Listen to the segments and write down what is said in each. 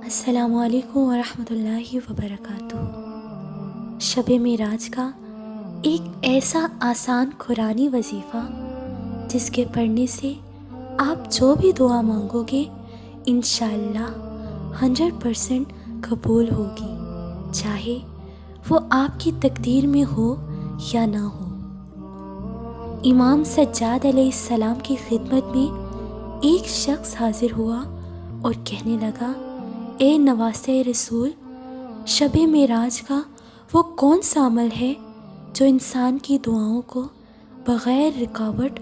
السلام علیکم ورحمۃ اللہ وبرکاتہ۔ شب معراج کا ایک ایسا آسان قرآنی وظیفہ جس کے پڑھنے سے آپ جو بھی دعا مانگو گے انشاءاللہ 100% قبول ہوگی، چاہے وہ آپ کی تقدیر میں ہو یا نہ ہو۔ امام سجاد علیہ السلام کی خدمت میں ایک شخص حاضر ہوا اور کہنے لگا، اے نواسے رسول، شب معراج کا وہ کون سا عمل ہے جو انسان کی دعاؤں کو بغیر رکاوٹ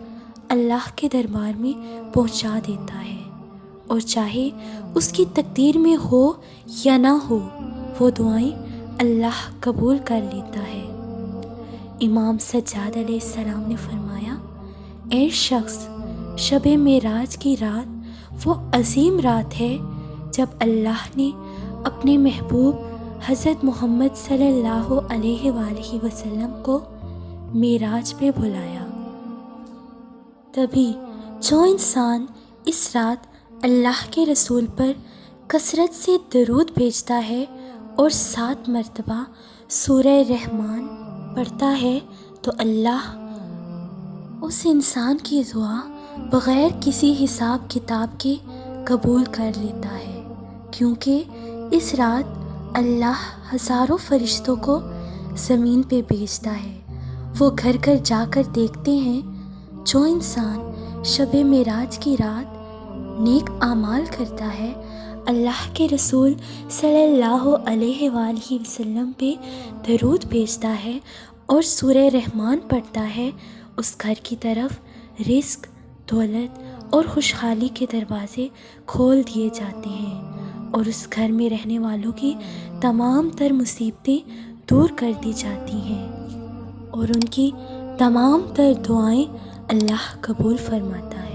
اللہ کے دربار میں پہنچا دیتا ہے، اور چاہے اس کی تقدیر میں ہو یا نہ ہو وہ دعائیں اللہ قبول کر لیتا ہے؟ امام سجاد علیہ السلام نے فرمایا، اے شخص، شب معراج کی رات وہ عظیم رات ہے جب اللہ نے اپنے محبوب حضرت محمد صلی اللہ علیہ وآلہ وسلم کو معراج پہ بلایا۔ تبھی جو انسان اس رات اللہ کے رسول پر کثرت سے درود بھیجتا ہے اور 7 مرتبہ سورہ رحمان پڑھتا ہے تو اللہ اس انسان کی دعا بغیر کسی حساب کتاب کے قبول کر لیتا ہے، کیونکہ اس رات اللہ ہزاروں فرشتوں کو زمین پہ بھیجتا ہے۔ وہ گھر گھر جا کر دیکھتے ہیں جو انسان شب معراج کی رات نیک اعمال کرتا ہے، اللہ کے رسول صلی اللہ علیہ وآلہ وسلم پہ درود بھیجتا ہے اور سورہ رحمان پڑھتا ہے، اس گھر کی طرف رزق، دولت اور خوشحالی کے دروازے کھول دیے جاتے ہیں، اور اس گھر میں رہنے والوں کی تمام تر مصیبتیں دور کر دی جاتی ہیں، اور ان کی تمام تر دعائیں اللہ قبول فرماتا ہے۔